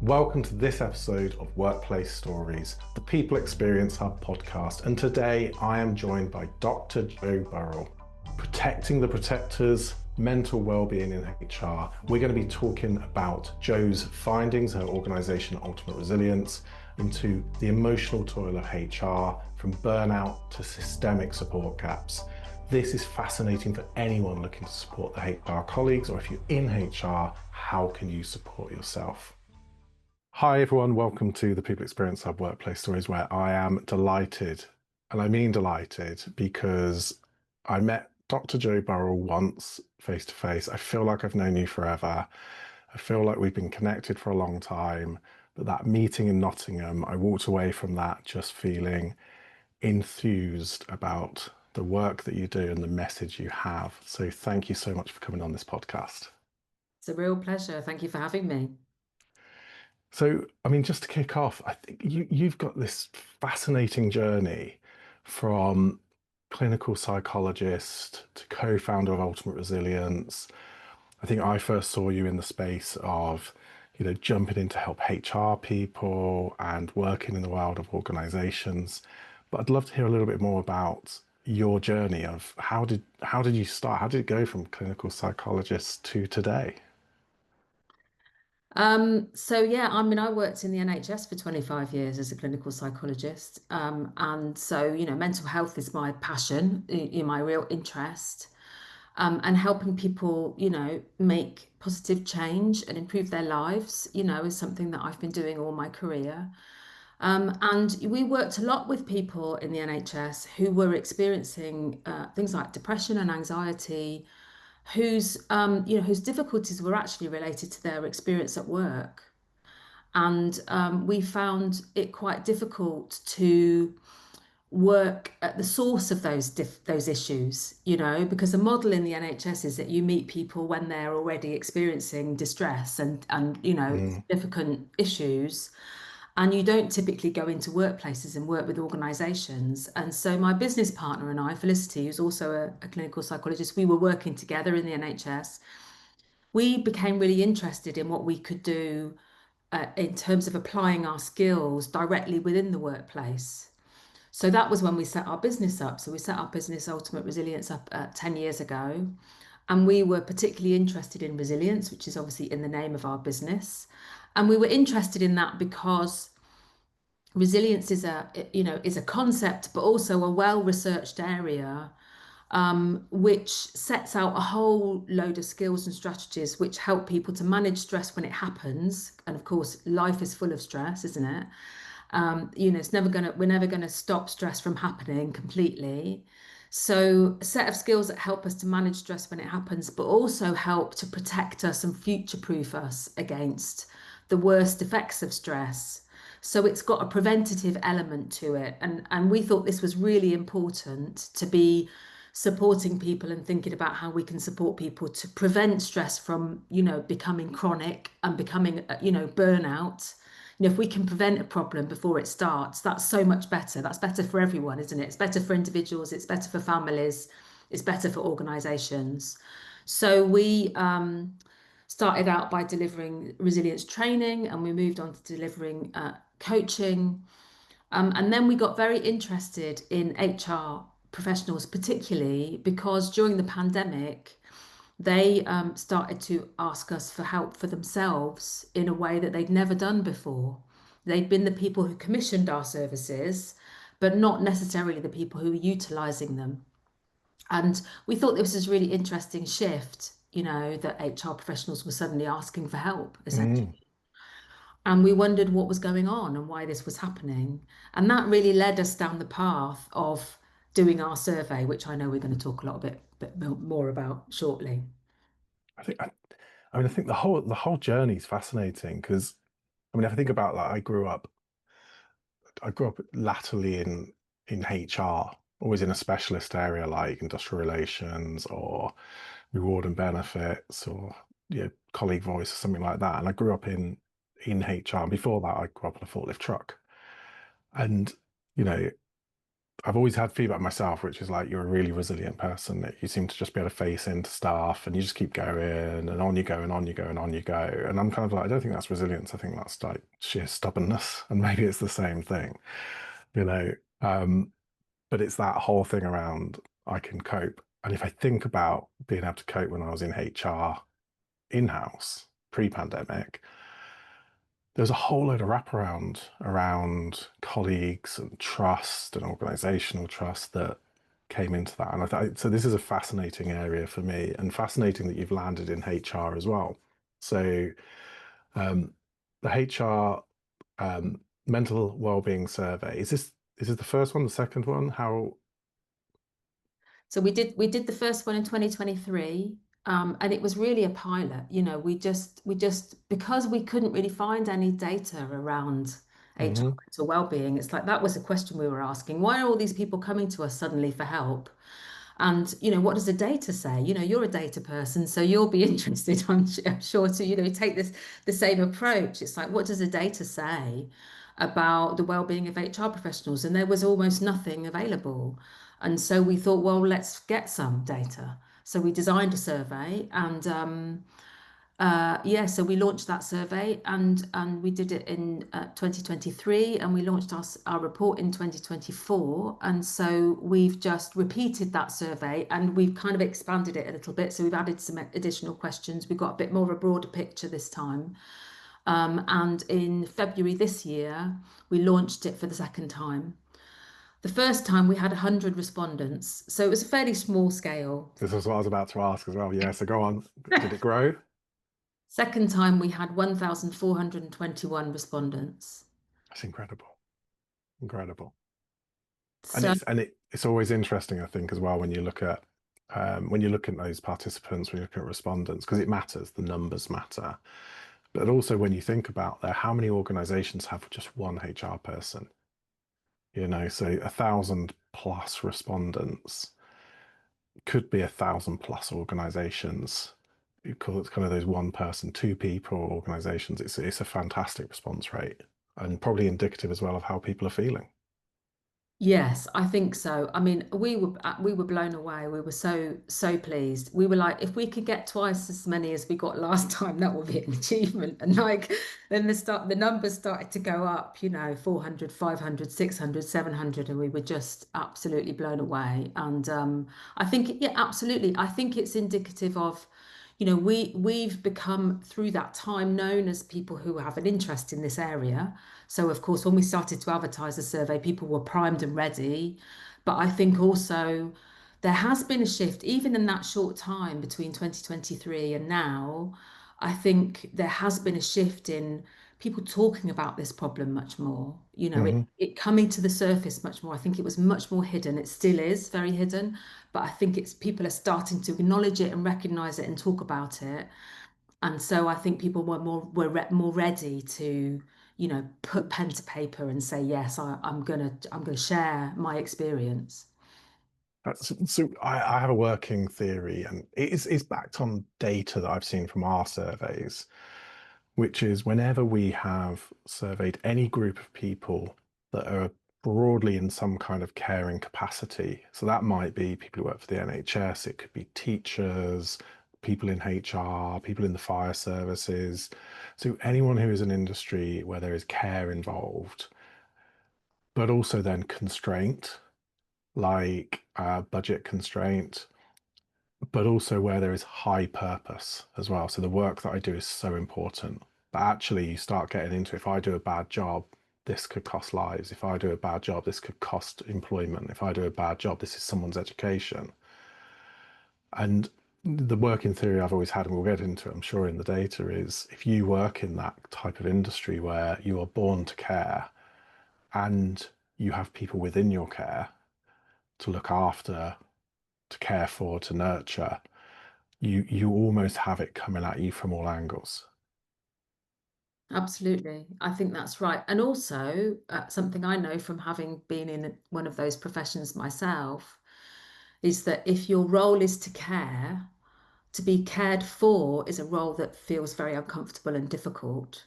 Welcome to this episode of Workplace Stories, the People Experience Hub podcast. And today I am joined by Dr. Jo Burrell, protecting the protectors, mental wellbeing in HR. We're going to be talking about Jo's findings, her organisation Ultimate Resilience, into the emotional toil of HR, from burnout to systemic support gaps. This is fascinating for anyone looking to support the HR colleagues, or if you're in HR, how can you support yourself? Hi everyone, welcome to the People Experience Hub Workplace Stories, where I am delighted, and I mean delighted, because I met Dr. Jo Burrell once face to face. I feel like I've known you forever. I feel like we've been connected for a long time, but that meeting in Nottingham, I walked away from that just feeling enthused about the work that you do and the message you have. So thank you so much for coming on this podcast. It's a real pleasure. Thank you for having me. So, just to kick off, I think you've got this fascinating journey from clinical psychologist to co-founder of Ultimate Resilience. I think I first saw you in the space of, jumping in to help HR people and working in the world of organizations. But I'd love to hear a little bit more about your journey of how did you start? How did it go from clinical psychologist to today? I worked in the NHS for 25 years as a clinical psychologist. Mental health is my passion, my real interest. And helping people, make positive change and improve their lives, is something that I've been doing all my career. And we worked a lot with people in the NHS who were experiencing things like depression and anxiety, whose difficulties were actually related to their experience at work. And we found it quite difficult to work at the source of those issues, because the model in the NHS is that you meet people when they're already experiencing distress and Mm, significant issues, and you don't typically go into workplaces and work with organizations. And so my business partner and I, Felicity, who's also a clinical psychologist, we were working together in the NHS. We became really interested in what we could do in terms of applying our skills directly within the workplace. So that was when we set our business up. So we set our business Ultimate Resilience up 10 years ago. And we were particularly interested in resilience, which is obviously in the name of our business. And we were interested in that because resilience is a concept, but also a well-researched area, which sets out a whole load of skills and strategies which help people to manage stress when it happens. And of course, life is full of stress, isn't it? We're never gonna stop stress from happening completely. So a set of skills that help us to manage stress when it happens, but also help to protect us and future-proof us against the worst effects of stress. So it's got a preventative element to it. And we thought this was really important to be supporting people and thinking about how we can support people to prevent stress from, becoming chronic and becoming, burnout. If we can prevent a problem before it starts, that's so much better. That's better for everyone, isn't it? It's better for individuals, it's better for families, it's better for organizations. So we started out by delivering resilience training, and we moved on to delivering coaching. And then we got very interested in HR professionals, particularly because during the pandemic, they started to ask us for help for themselves in a way that they'd never done before. They'd been the people who commissioned our services, but not necessarily the people who were utilizing them. And we thought this was a really interesting shift, that HR professionals were suddenly asking for help, essentially. mm. And we wondered what was going on and why this was happening. And that really led us down the path of doing our survey, which I know we're going to talk a little bit more about shortly. I think I think the whole journey is fascinating because if I think about that, I grew up latterly in HR, always in a specialist area like industrial relations or reward and benefits or colleague voice or something like that. And I grew up in HR. And before that, I grew up on a forklift truck. And you know, I've always had feedback myself, which is like you're a really resilient person. That you seem to just be able to face into stuff, and you just keep going, and on you go, and on you go, and on you go. And I'm kind of like, I don't think that's resilience. I think that's like sheer stubbornness, and maybe it's the same thing, you know. Um, but it's that whole thing around I can cope. And if I think about being able to cope when I was in HR in-house pre-pandemic, there's a whole load of wraparound around colleagues and trust and organizational trust that came into that. And I thought, so this is a fascinating area for me, and fascinating that you've landed in HR as well. So um, the HR mental wellbeing survey, is this the first one, the second one? How? So we did the first one in 2023, and it was really a pilot. We just because we couldn't really find any data around HR Mhm. mental well-being. It's like that was a question we were asking. Why are all these people coming to us suddenly for help? And what does the data say? You're a data person, so you'll be interested, I'm sure, to take the same approach. It's like, what does the data say about the well-being of HR professionals? And there was almost nothing available. And so we thought, well, let's get some data. So we designed a survey, and yeah, so we launched that survey, and we did it in 2023, and we launched our report in 2024. And so we've just repeated that survey, and we've kind of expanded it a little bit. So we've added some additional questions. We've got a bit more of a broader picture this time. And in February this year, we launched it for the second time. The first time we had 100 respondents, so it was a fairly small scale. This is what I was about to ask as well. Yeah, so go on. Did it grow? Second time we had 1,421 respondents. That's incredible. Incredible. And So it's always interesting, I think, as well, when you look at those participants, when you look at respondents, because it matters, the numbers matter. But also when you think about there, how many organizations have just one HR person? So 1,000 plus respondents could be 1,000 plus organizations. You call it kind of those one person, two people organizations. It's a fantastic response rate, and probably indicative as well of how people are feeling. yes, I think so. I mean, we were blown away. We were so pleased. We were like, if we could get twice as many as we got last time, that would be an achievement. And like then the numbers started to go up, 400, 500, 600, 700, and we were just absolutely blown away. And I think, yeah, absolutely. I think it's indicative of, we've become through that time known as people who have an interest in this area. So, of course, when we started to advertise the survey, people were primed and ready. But I think also there has been a shift, even in that short time between 2023 and now. I think there has been a shift in people talking about this problem much more, Hmm. it coming to the surface much more. I think it was much more hidden. It still is very hidden, but I think it's people are starting to acknowledge it and recognize it and talk about it. And so I think people were more ready to, put pen to paper and say, yes, I'm gonna share my experience. So I have a working theory, and it's backed on data that I've seen from our surveys, which is whenever we have surveyed any group of people that are broadly in some kind of caring capacity. So that might be people who work for the NHS, it could be teachers, people in HR, people in the fire services. So anyone who is an industry where there is care involved, but also then constraint, like budget constraint, but also where there is high purpose as well. So the work that I do is so important. But actually, you start getting into if I do a bad job, this could cost lives. If I do a bad job, this could cost employment. If I do a bad job, this is someone's education. And the working theory I've always had, and we'll get into it, I'm sure, in the data, is if you work in that type of industry where you are born to care and you have people within your care to look after, to care for, to nurture, you almost have it coming at you from all angles. Absolutely. I think that's right. And also, something I know from having been in one of those professions myself is that if your role is to care, to be cared for is a role that feels very uncomfortable and difficult.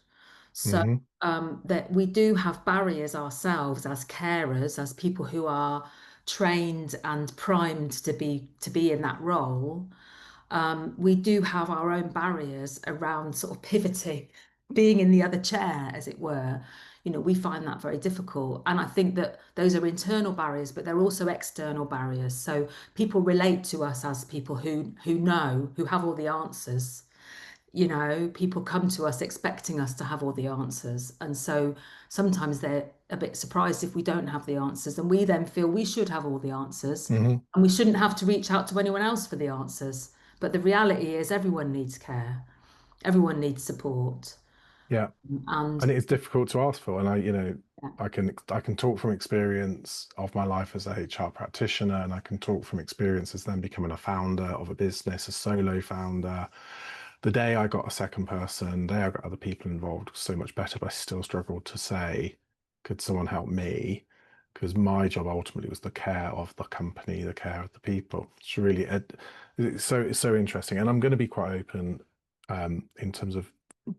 So Hmm. that we do have barriers ourselves as carers, as people who are trained and primed to be in that role, we do have our own barriers around sort of pivoting, being in the other chair, as it were. We find that very difficult. And I think that those are internal barriers, but they're also external barriers. So people relate to us as people who know, who have all the answers. People come to us expecting us to have all the answers. And so sometimes they're a bit surprised if we don't have the answers. And we then feel we should have all the answers Hmm. and we shouldn't have to reach out to anyone else for the answers. But the reality is everyone needs care, everyone needs support. Yeah. And And it is difficult to ask for. And yeah, I can talk from experience of my life as a HR practitioner, and I can talk from experience as then becoming a founder of a business, a solo founder. The day I got a second person, the day I got other people involved was so much better, but I still struggled to say, could someone help me? Because my job ultimately was the care of the company, the care of the people. It's so interesting. And I'm going to be quite open in terms of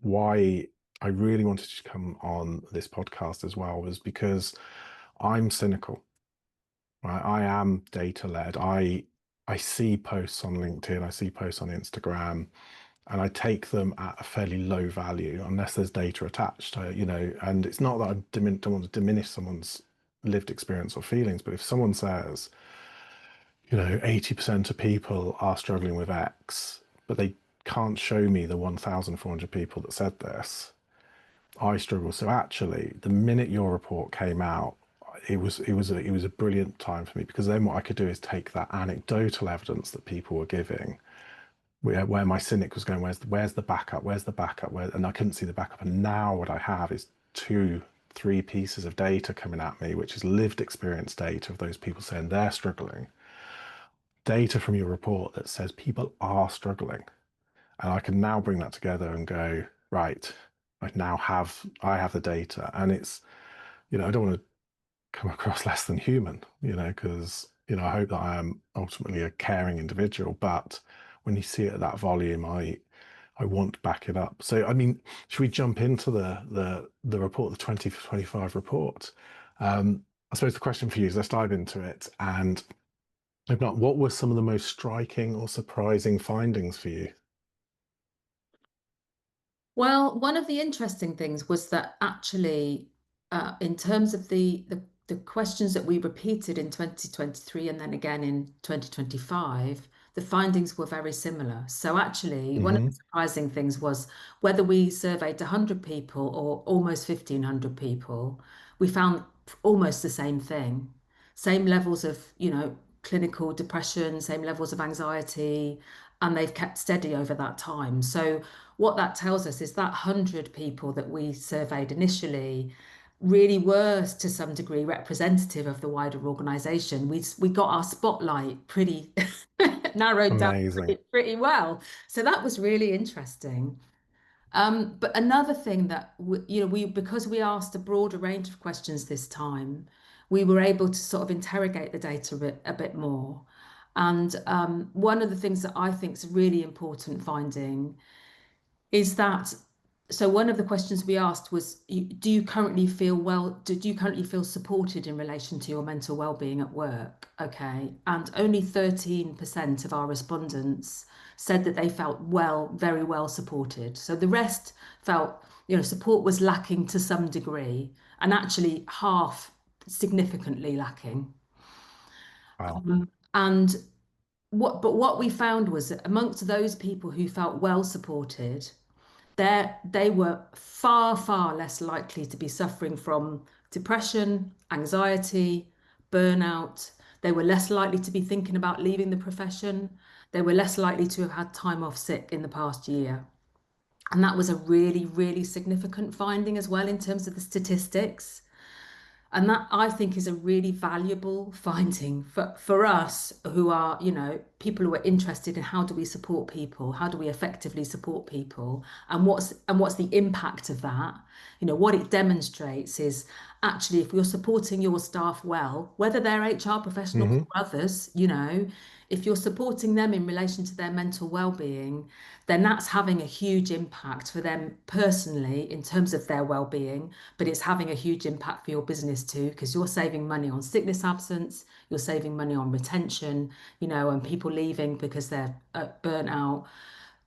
why I really wanted to come on this podcast as well, was because I'm cynical, right? I am data led. I see posts on LinkedIn, I see posts on Instagram, and I take them at a fairly low value unless there's data attached. And it's not that I don't want to diminish someone's lived experience or feelings, but if someone says, 80% of people are struggling with X, but they can't show me the 1,400 people that said this, I struggle. So actually, the minute your report came out, it was a brilliant time for me, because then what I could do is take that anecdotal evidence that people were giving, where my cynic was going, where's the backup, and I couldn't see the backup. And now what I have is two, three pieces of data coming at me, which is lived experience data of those people saying they're struggling, data from your report that says people are struggling, and I can now bring that together and go, right, I have the data. And it's, I don't want to come across less than human, because, I hope that I am ultimately a caring individual, but when you see it at that volume, I want to back it up. So, I mean, should we jump into the report, the 2025 report? I suppose the question for you is, let's dive into it. And if not, what were some of the most striking or surprising findings for you? well, one of the interesting things was that actually, in terms of the questions that we repeated in 2023 and then again in 2025, the findings were very similar. So actually, one of the Hmm. surprising things was whether we surveyed 100 people or almost 1,500 people, we found almost the same thing. Same levels of, clinical depression, same levels of anxiety, and they've kept steady over that time. So what that tells us is that 100 people that we surveyed initially really were to some degree representative of the wider organization. We got our spotlight pretty narrowed down Amazing. pretty well. So that was really interesting. But another thing that we because we asked a broader range of questions this time, we were able to sort of interrogate the data a bit more. And one of the things that I think is a really important finding is that so one of the questions we asked was, do you currently feel well, do you currently feel supported in relation to your mental well-being at work? Okay. And only 13% of our respondents said that they felt very well supported. So the rest felt, support was lacking to some degree, and actually half significantly lacking. Wow. And what we found was that amongst those people who felt well supported, they were far, far less likely to be suffering from depression, anxiety, burnout. They were less likely to be thinking about leaving the profession. They were less likely to have had time off sick in the past year. And that was a really, really significant finding as well in terms of the statistics. And that I think is a really valuable finding for us who are, people who are interested in how do we support people, how do we effectively support people, and what's the impact of that. What it demonstrates is actually if you're supporting your staff well, whether they're HR professionals Hmm. or others, if you're supporting them in relation to their mental well-being, then that's having a huge impact for them personally in terms of their well-being, but it's having a huge impact for your business too, because you're saving money on sickness absence, you're saving money on retention, and people leaving because they're burnt out.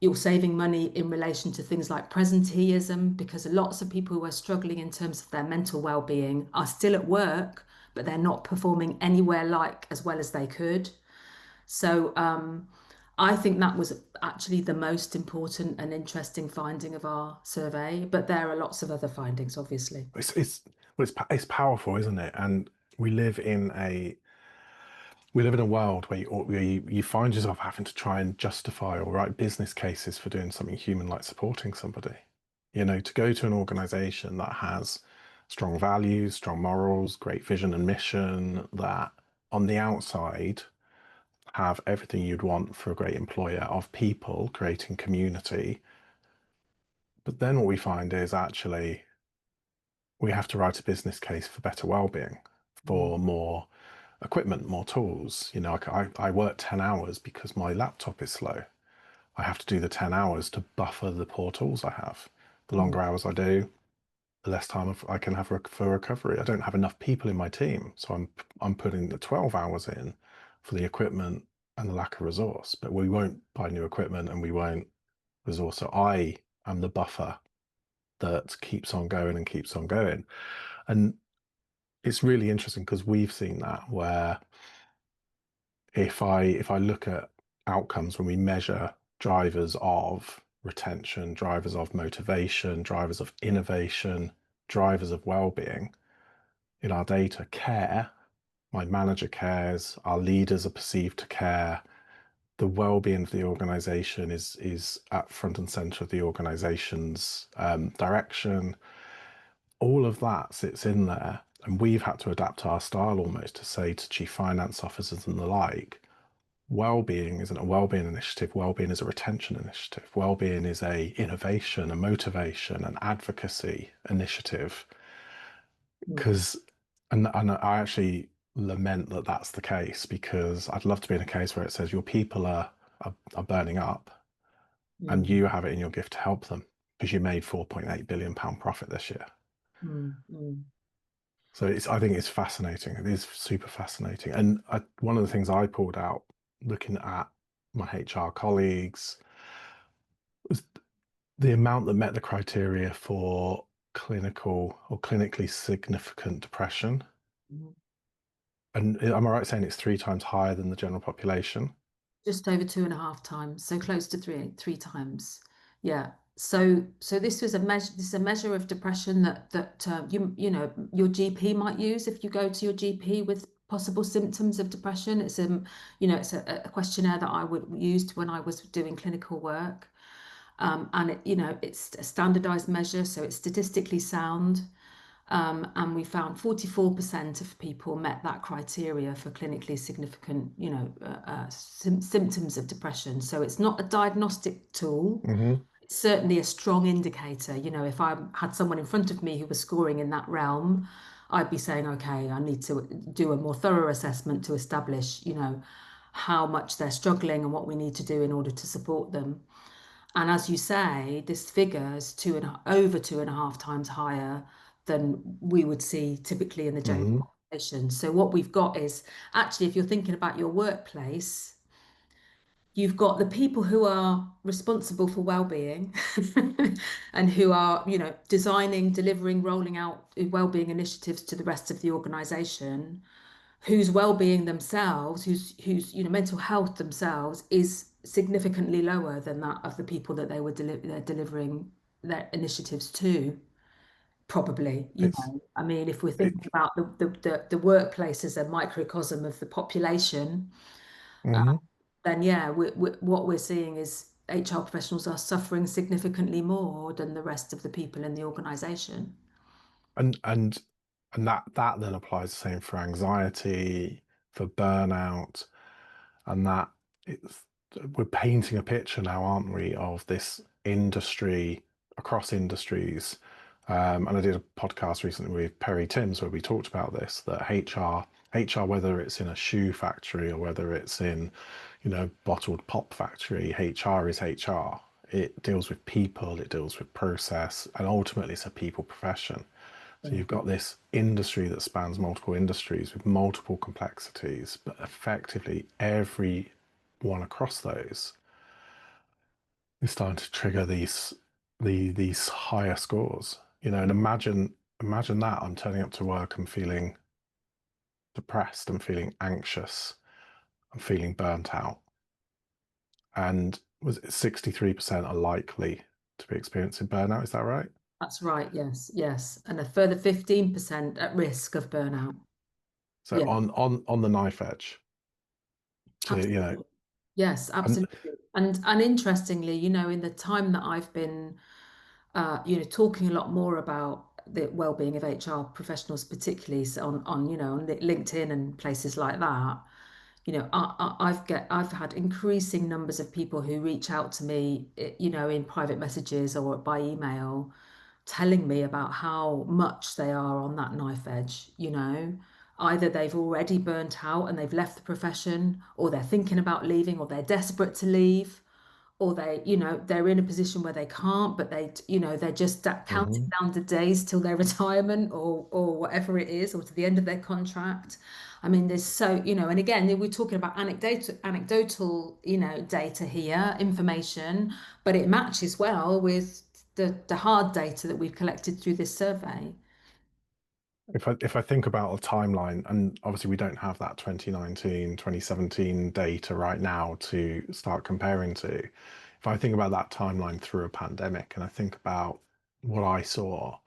You're saving money in relation to things like presenteeism, because lots of people who are struggling in terms of their mental well-being are still at work, but they're not performing anywhere like as well as they could. So I think that was actually the most important and interesting finding of our survey, but there are lots of other findings, obviously. It's powerful, isn't it? And we live in a we live in a world where you find yourself having to try and justify or write business cases for doing something human like supporting somebody. To go to an organization that has strong values, strong morals, great vision and mission, that on the outside have everything you'd want for a great employer of people creating community. But then what we find is actually we have to write a business case for better well-being, Mm, for more equipment, more tools. I work 10 hours because my laptop is slow. I have to do the 10 hours to buffer the poor tools I have. The mm, longer hours I do, the less time I can have for recovery. I don't have enough people in my team, so I'm putting the 12 hours in for the equipment and the lack of resource. But we won't buy new equipment and we won't resource. So I am the buffer that keeps on going and keeps on going. And it's really interesting because we've seen that where if I look at outcomes when we measure drivers of retention, drivers of motivation, drivers of innovation, drivers of well-being in our data, care, my manager cares, our leaders are perceived to care, the well-being of the organization is at front and center of the organization's direction. All of that sits in there, and we've had to adapt our style almost to say to chief finance officers and the like, well-being isn't a well-being initiative. Well-being is a retention initiative. Well-being is a innovation, a motivation, an advocacy initiative. mm, Because, and I actually lament that that's the case, because I'd love to be in a case where it says your people are burning up and mm, you have it in your gift to help them because you made £4.8 billion profit this year. mm, mm, So I think it's fascinating. It is super fascinating. And one of the things I pulled out looking at my HR colleagues was the amount that met the criteria for clinical or clinically significant depression. mm. And am I right saying it's 3 times higher than the general population? Just over 2.5 times, so close to three times. Yeah. So this was a measure. This is a measure of depression that your GP might use if you go to your GP with possible symptoms of depression. It's a questionnaire that I would use when I was doing clinical work, and it's a standardized measure, so it's statistically sound. And we found 44% of people met that criteria for clinically significant, symptoms of depression. So it's not a diagnostic tool. Hmm. It's certainly a strong indicator. If I had someone in front of me who was scoring in that realm, I'd be saying, okay, I need to do a more thorough assessment to establish, how much they're struggling and what we need to do in order to support them. And as you say, this figure is over 2.5 times higher than we would see typically in the general Hmm. population. So what we've got is actually, if you're thinking about your workplace, you've got the people who are responsible for well-being and who are, designing, delivering, rolling out well-being initiatives to the rest of the organization, whose well-being themselves, whose mental health themselves is significantly lower than that of the people that they're delivering their initiatives to. Probably, It's I mean, if we're it. thinking about the workplace as a microcosm of the population, Mhm. then yeah, what we're seeing is HR professionals are suffering significantly more than the rest of the people in the organization. And that then applies the same for anxiety, for burnout, and that it's we're painting a picture now, aren't we, of this industry across industries. And I did a podcast recently with Perry Timms where we talked about this, that HR HR, whether it's in a shoe factory or whether it's in, bottled pop factory, HR is HR. It deals with people, it deals with process, and ultimately it's a people profession. So Yeah, you've got this industry that spans multiple industries with multiple complexities, but effectively every one across those is starting to trigger these higher scores. And imagine that I'm turning up to work and feeling depressed, I'm feeling anxious, I'm feeling burnt out. And was it 63% are likely to be experiencing burnout? Is that right? that's right. Yes, yes. And a further 15% at risk of burnout. So Yeah, on the knife edge to, absolutely. Yes, and absolutely. And interestingly, in the time that I've been, talking a lot more about the well-being of HR professionals, particularly on LinkedIn and places like that. I've had increasing numbers of people who reach out to me, in private messages or by email, telling me about how much they are on that knife edge. Either they've already burnt out and they've left the profession, or they're thinking about leaving, or they're desperate to leave, or they're in a position where they can't, but they're just counting Mhm. down the days till their retirement or whatever it is, or to the end of their contract. I mean, there's and again, we're talking about anecdotal, data here, information, but it matches well with the hard data that we've collected through this survey. If I think about a timeline, and obviously we don't have that 2019, 2017 data right now to start comparing to. If I think about that timeline through a pandemic and I think about what I saw,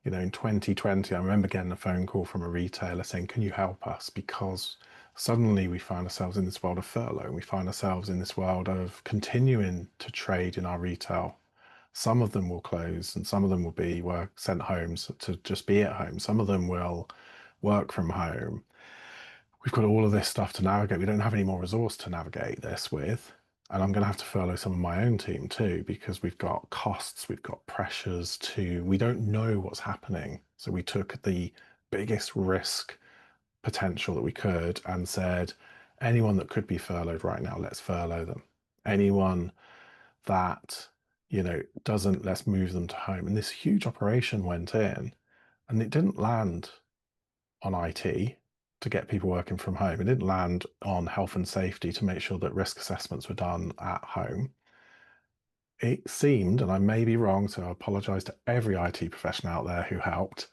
in 2020, I remember getting a phone call from a retailer saying, "Can you help us?" Because suddenly we find ourselves in this world of furlough, and we find ourselves in this world of continuing to trade in our retail. Some of them will close and some of them will be work sent home to just be at home. Some of them will work from home. We've got all of this stuff to navigate. We don't have any more resource to navigate this with. And I'm going to have to furlough some of my own team too, because we've got costs, we've got pressures we don't know what's happening. So we took the biggest risk potential that we could and said, anyone that could be furloughed right now, let's furlough them. Anyone that, doesn't, let's move them to home. And this huge operation went in and it didn't land on IT to get people working from home. It didn't land on health and safety to make sure that risk assessments were done at home. It seemed, and I may be wrong, so I apologize to every IT professional out there who helped.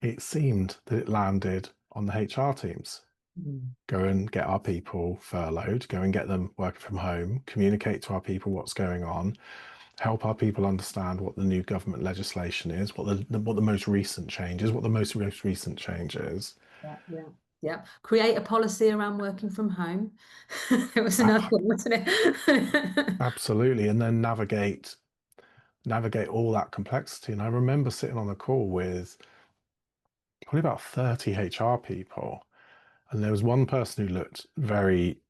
It seemed that it landed on the HR teams. Mm. Go and get our people furloughed, go and get them working from home, communicate to our people what's going on, help our people understand what the new government legislation is, what the most recent change is, what the most recent change is. Yeah, yeah, yeah. Create a policy around working from home. It was another one, wasn't it? Absolutely, and then navigate all that complexity. And I remember sitting on a call with probably about 30 HR people, and there was one person who looked very,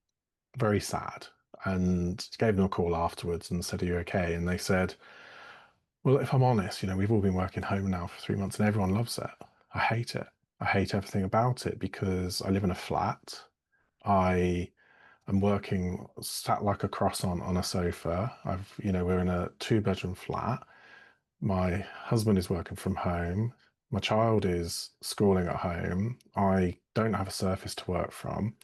very sad, and gave them a call afterwards and said, "Are you okay?" And they said, "Well, if I'm honest, we've all been working home now for 3 months and everyone loves it. I hate it. I hate everything about it because I live in a flat. I am working sat like a cross on a sofa. We're in a two-bedroom flat. My husband is working from home. My child is schooling at home. I don't have a surface to work from.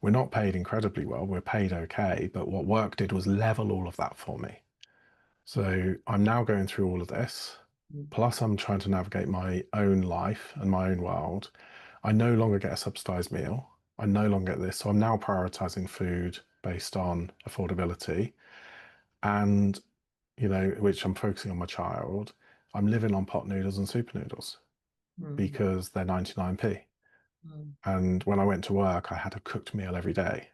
We're not paid incredibly well. We're paid okay, but what work did was level all of that for me. So I'm now going through all of this. Plus, I'm trying to navigate my own life and my own world. I no longer get a subsidized meal. I no longer get this. So I'm now prioritizing food based on affordability and, which I'm focusing on my child. I'm living on pot noodles and super noodles Mm, because they're 99p. mm, And when I went to work, I had a cooked meal every day.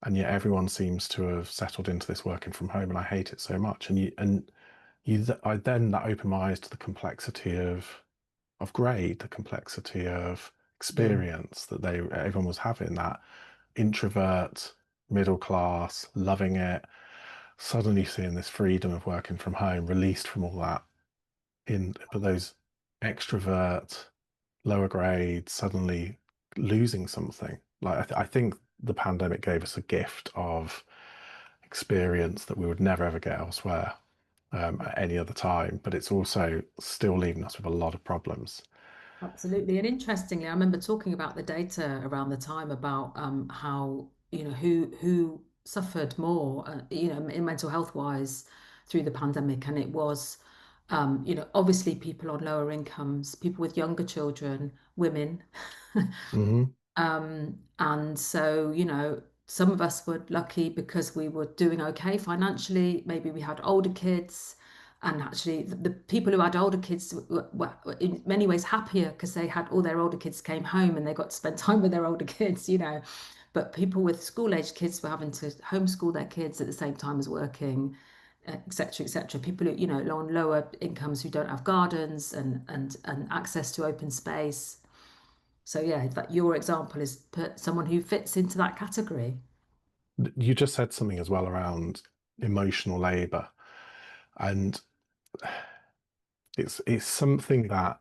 And yet everyone seems to have settled into this working from home, and I hate it so much. I then that opened my eyes to the complexity of grade, the complexity of yeah. experience that everyone was having. That introvert, middle class, loving it, suddenly seeing this freedom of working from home, released from all that. But those extrovert, lower grades, suddenly losing something. Like I think the pandemic gave us a gift of experience that we would never ever get elsewhere at any other time. But it's also still leaving us with a lot of problems. Absolutely. And interestingly, I remember talking about the data around the time about how, who suffered more, in mental health wise through the pandemic. And it was, obviously people on lower incomes, people with younger children, women. Hmm. And so, some of us were lucky because we were doing okay financially. Maybe we had older kids. And actually, the people who had older kids were in many ways happier because they had all their older kids came home and they got to spend time with their older kids. But people with school-age kids were having to homeschool their kids at the same time as working, et cetera, et cetera. People who, on lower incomes who don't have gardens and access to open space. So yeah, that your example is someone who fits into that category. You just said something as well around emotional labor, and it's something that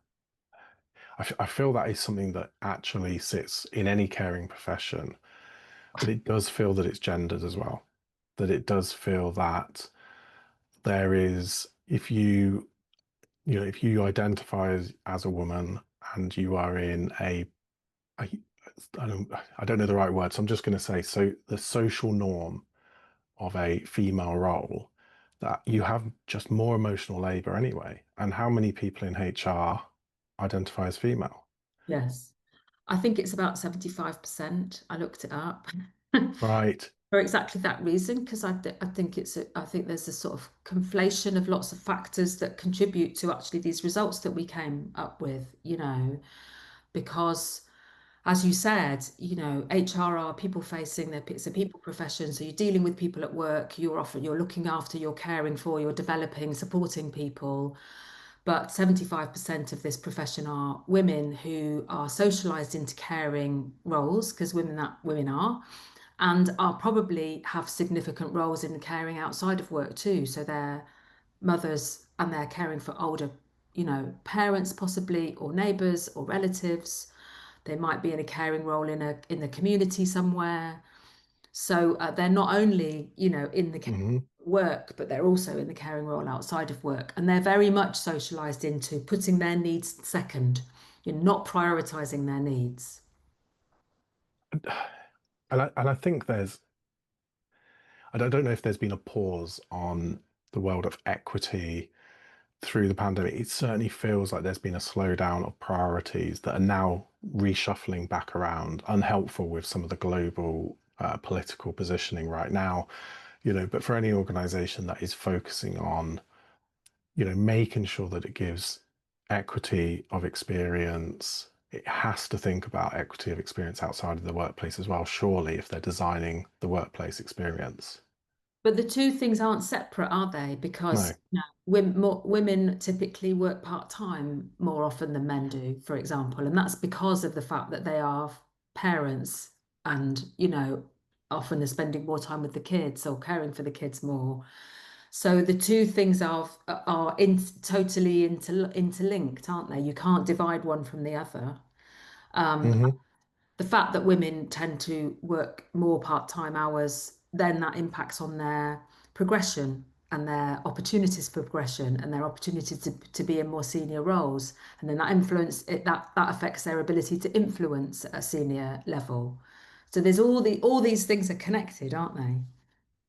I feel that is something that actually sits in any caring profession, but it does feel that it's gendered as well. That it does feel that there is, if you identify as a woman and you are in a I don't know the right word, so I'm just going to say, so the social norm of a female role, that you have just more emotional labor anyway. And how many people in HR identify as female? Yes. I think it's about 75%. I looked it up Right. for exactly that reason, because I think there's a sort of conflation of lots of factors that contribute to actually these results that we came up with, because as you said, HR are people facing, it's a people profession. So you're dealing with people at work, you're looking after, you're caring for, you're developing, supporting people. But 75% of this profession are women who are socialized into caring roles, because women are, and are probably have significant roles in caring outside of work too. So they're mothers and they're caring for older, parents possibly, or neighbors or relatives. They might be in a caring role in the community somewhere. So they're not only, in the Hmm. work, but they're also in the caring role outside of work. And they're very much socialized into putting their needs second, you're not prioritizing their needs. And I think I don't know if there's been a pause on the world of equity through the pandemic. It certainly feels like there's been a slowdown of priorities that are now reshuffling back around, unhelpful with some of the global political positioning right now. But for any organization that is focusing on, making sure that it gives equity of experience, it has to think about equity of experience outside of the workplace as well, surely, if they're designing the workplace experience. But the two things aren't separate, are they? Because No. women typically work part-time more often than men do, for example. And that's because of the fact that they are parents and, often they're spending more time with the kids or caring for the kids more. So the two things totally interlinked, aren't they? You can't divide one from the other. Um, Hmm. the fact that women tend to work more part-time hours, then that impacts on their progression and their opportunities for progression and their opportunity to be in more senior roles. And then that affects their ability to influence at a senior level. So there's all these things are connected, aren't they?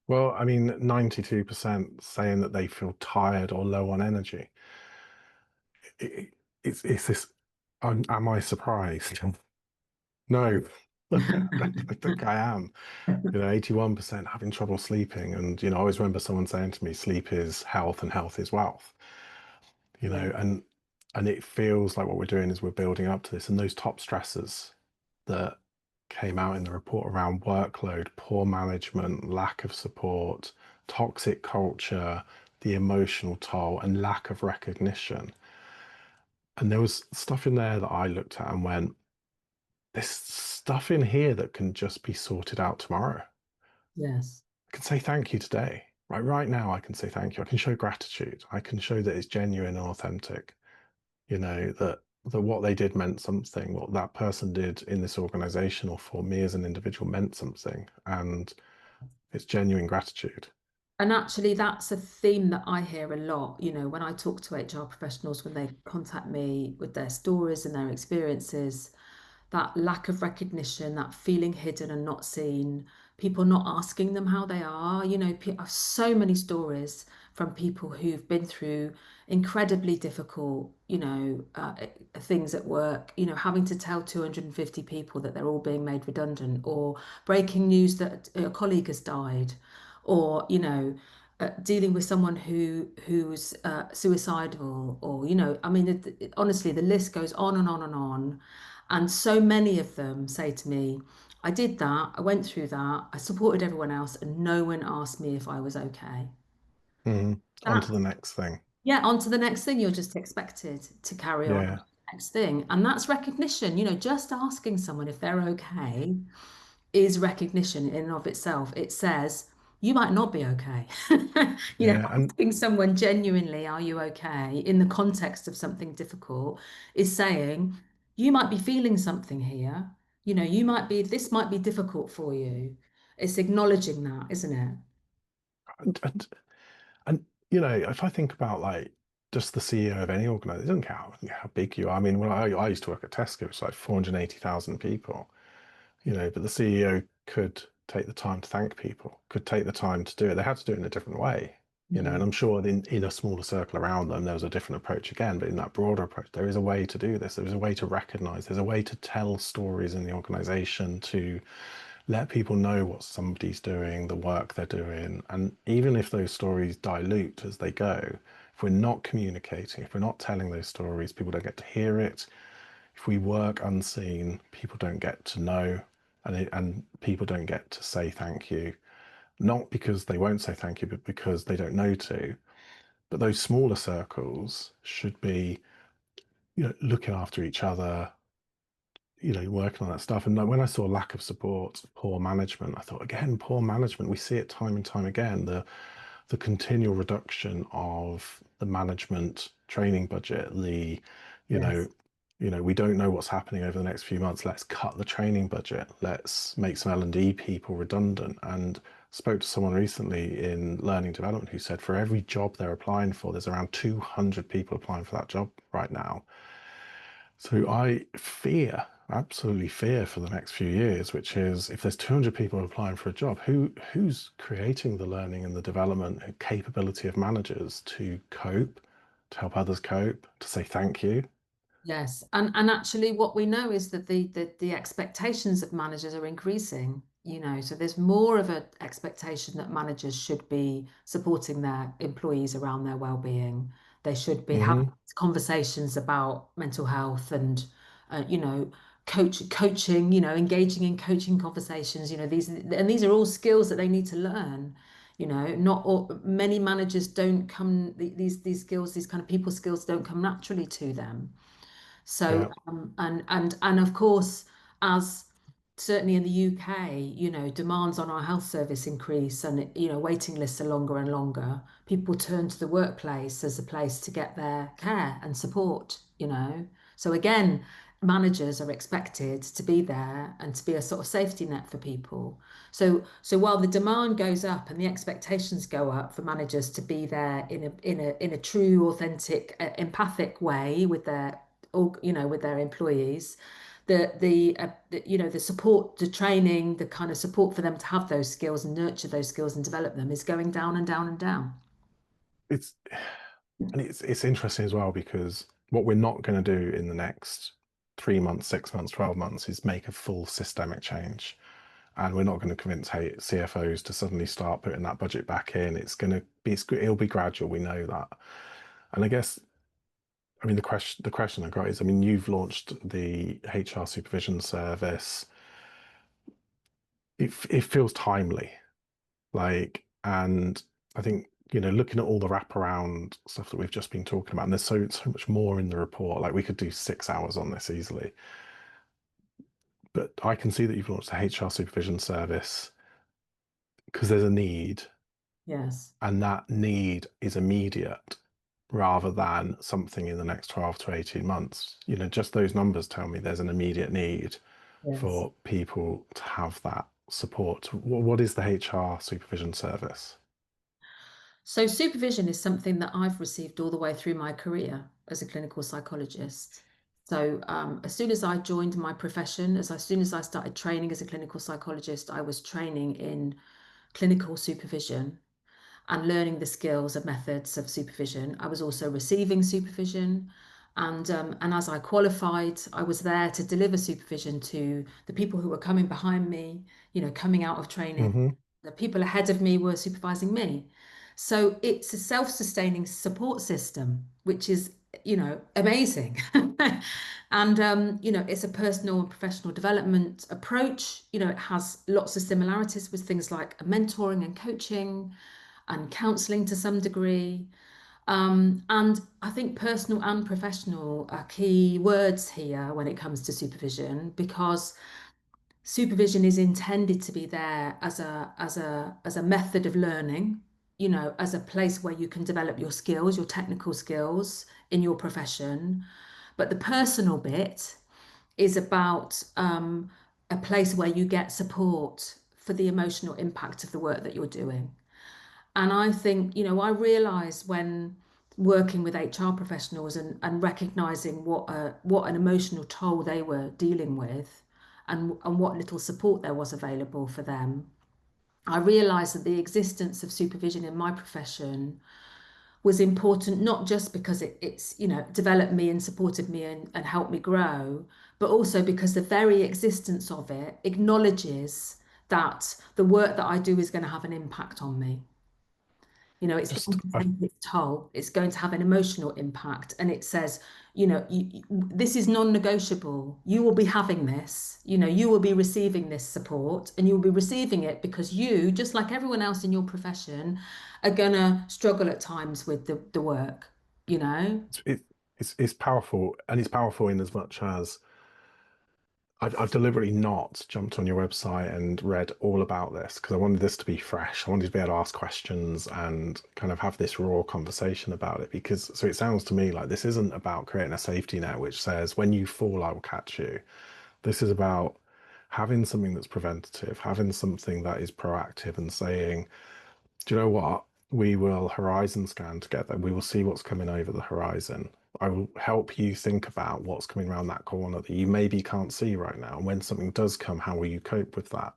Well, I mean, 92% saying that they feel tired or low on energy. It's this. Am I surprised? No, I don't think I am. 81% having trouble sleeping. And, I always remember someone saying to me, sleep is health and health is wealth. You Yeah. know, and and it feels like what we're doing is we're building up to this. And those top stressors that came out in the report around workload, poor management, lack of support, toxic culture, the emotional toll, and lack of recognition. And there was stuff in there that I looked at and went, there's stuff in here that can just be sorted out tomorrow. Yes. I can say thank you today. Right now, I can say thank you. I can show gratitude. I can show that it's genuine and authentic. That that what they did meant something, what that person did in this organization or for me as an individual meant something, and it's genuine gratitude. And actually, that's a theme that I hear a lot. When I talk to HR professionals, when they contact me with their stories and their experiences, that lack of recognition, that feeling hidden and not seen, people not asking them how they are. I have so many stories from people who've been through incredibly difficult, things at work, having to tell 250 people that they're all being made redundant, or breaking news that a colleague has died, or, dealing with someone who's suicidal, or, I mean, honestly, the list goes on and on and on. And so many of them say to me, I did that, I went through that, I supported everyone else, and no one asked me if I was okay. On to That's, the next thing. yeah, on to the next thing. You're just expected to carry on to Yeah, the next thing. And that's recognition. Just asking someone if they're okay is recognition in and of itself. It says, you might not be okay. yeah, and Asking someone genuinely, are you okay, in the context of something difficult, is saying, you might be feeling something here. This might be difficult for you. It's acknowledging that, isn't it? and and, and if I think about like just the CEO of any organization, it doesn't care how big you are. I mean, when I used to work at Tesco, it's like 480,000 people. But the CEO could take the time to thank people, could take the time to do it. They had to do it in a different way, and Mm. I'm sure in a smaller circle around them, there was a different approach again. But in that broader approach, there is a way to do this. There is a way to recognize, there's a way to tell stories in the organization to let people know what somebody's doing, the work they're doing. And even if those stories dilute as they go, if we're not communicating, if we're not telling those stories, people don't get to hear it. If we work unseen, people don't get to know, and people don't get to say thank you. Not because they won't say thank you, but because they don't know to. But those smaller circles should be, looking after each other, working on that stuff. And like when I saw lack of support, poor management, I thought again, poor management. We see it time and time again. The continual reduction of the management training budget, you know, Yes. we don't know what's happening over the next few months. Let's cut the training budget. Let's make some L&D people redundant. And spoke to someone recently in learning development who said for every job they're applying for, there's around 200 people applying for that job right now. So I fear, absolutely fear for the next few years, which is if there's 200 people applying for a job, who's creating the learning and the development and capability of managers to cope, to help others cope, to say thank you? Yes, and actually, what we know is that the expectations of managers are increasing. So there's more of an expectation that managers should be supporting their employees around their well-being. They should be having Hmm. conversations about mental health and, coaching. Engaging in coaching conversations. These are all skills that they need to learn. Not all, many managers don't come. These skills, these kind of people skills, don't come naturally to them. So, Yeah. and of course, as certainly in the UK, demands on our health service increase, and waiting lists are longer and longer. People turn to the workplace as a place to get their care and support. So again, managers are expected to be there and to be a sort of safety net for people. So while the demand goes up and the expectations go up for managers to be there in a true, authentic, empathic way with their or with their employees, the support, the training, the kind of support for them to have those skills and nurture those skills and develop them is going down and down and down. It's it's interesting as well because what we're not going to do in the next 3 months, 6 months, 12 months is make a full systemic change. And we're not going to convince CFOs to suddenly start putting that budget back in. It'll be gradual. We know that. And I guess, I mean, the question I got is, I mean, you've launched the HR supervision service. It feels timely, like, and I think, looking at all the wraparound stuff that we've just been talking about, and there's so much more in the report. Like, we could do 6 hours on this easily. But I can see that you've launched a HR supervision service because there's a need, Yes. and that need is immediate. rather than something in the next 12 to 18 months. Just those numbers tell me there's an immediate need Yes. for people to have that support. What is the HR supervision service? So supervision is something that I've received all the way through my career as a clinical psychologist. So as soon as I joined my profession, as soon as I started training as a clinical psychologist, I was training in clinical supervision and learning the skills and methods of supervision. I was also receiving supervision. And as I qualified, I was there to deliver supervision to the people who were coming behind me, coming out of training. Hmm. The people ahead of me were supervising me. So it's a self-sustaining support system, which is, amazing. And, it's a personal and professional development approach. It has lots of similarities with things like mentoring and coaching and counselling to some degree. And I think personal and professional are key words here when it comes to supervision, because supervision is intended to be there as a method of learning, as a place where you can develop your skills, your technical skills in your profession. But the personal bit is about a place where you get support for the emotional impact of the work that you're doing. And I think, I realized when working with HR professionals and recognizing what an emotional toll they were dealing with, and what little support there was available for them. I realized that the existence of supervision in my profession was important, not just because it's, developed me and supported me and helped me grow, but also because the very existence of it acknowledges that the work that I do is going to have an impact on me. It's Just, going to take its toll. It's going to have an emotional impact. And it says, this is non-negotiable. You will be having this, you will be receiving this support, and you will be receiving it because you, just like everyone else in your profession, are going to struggle at times with the work, you know? it, it's powerful, and it's powerful in as much as I've deliberately not jumped on your website and read all about this because I wanted this to be fresh. I wanted to be able to ask questions and kind of have this raw conversation about it, because so it sounds to me like this isn't about creating a safety net which says when you fall, I will catch you. This is about having something that's preventative, having something that is proactive and saying, do you know what? We will horizon scan together. We will see what's coming over the horizon. I will help you think about what's coming around that corner that you maybe can't see right now. And when something does come, how will you cope with that?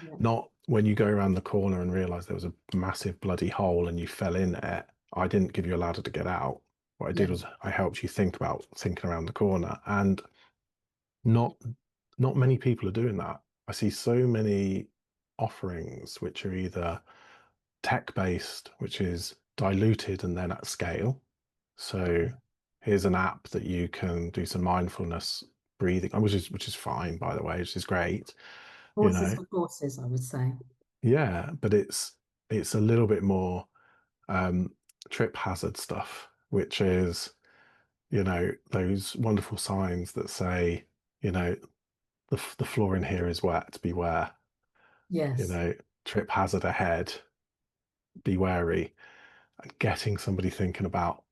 Yeah. Not when you go around the corner and realize there was a massive bloody hole and you fell in it. I didn't give you a ladder to get out. What I Yeah. did was I helped you think about thinking around the corner. And not not many people are doing that. I see so many offerings which are either tech based, which is diluted and then at scale. So here's an app that you can do some mindfulness breathing, which is fine, by the way, which is great, you Horses know. for courses, I would say. Yeah, but it's a little bit more um, trip hazard stuff, which is, those wonderful signs that say, you know, the floor in here is wet, beware, you Yes. know, trip hazard ahead, be wary, and getting somebody thinking about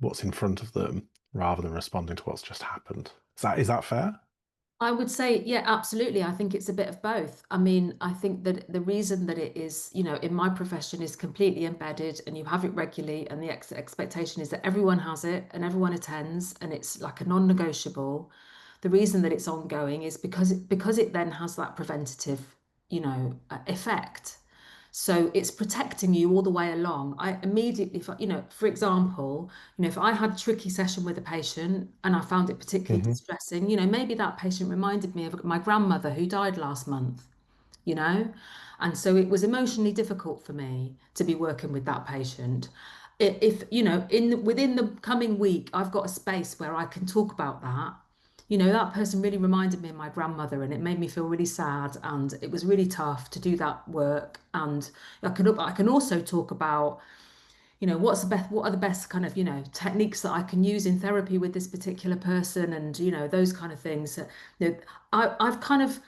what's in front of them rather than responding to what's just happened. Is that fair? I would say, yeah, absolutely. I think it's a bit of both. I mean, I think that the reason that it is, in my profession is completely embedded and you have it regularly, and the expectation is that everyone has it and everyone attends and it's like a non-negotiable. The reason that it's ongoing is because it then has that preventative, effect. So it's protecting you all the way along. I immediately, for example, if I had a tricky session with a patient and I found it particularly Hmm. distressing, maybe that patient reminded me of my grandmother who died last month, you know? And so it was emotionally difficult for me to be working with that patient. If, within the coming week, I've got a space where I can talk about that. That person really reminded me of my grandmother, and it made me feel really sad, and it was really tough to do that work. And I can also talk about, what are the best kind of, techniques that I can use in therapy with this particular person, and those kind of things. I've kind of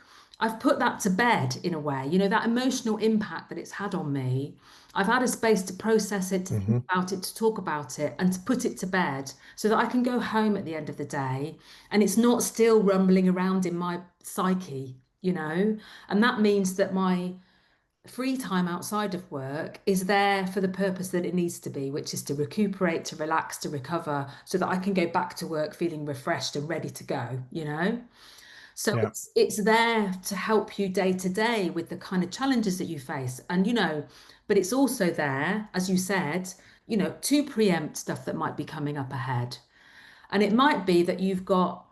I've put that to bed in a way, that emotional impact that it's had on me. I've had a space to process it, to think Hmm. about it, to talk about it, and to put it to bed so that I can go home at the end of the day and it's not still rumbling around in my psyche. And that means that my free time outside of work is there for the purpose that it needs to be, which is to recuperate, to relax, to recover, so that I can go back to work feeling refreshed and ready to go. So Yeah. it's there to help you day to day with the kind of challenges that you face. And but it's also there, as you said, to preempt stuff that might be coming up ahead. And it might be that you've got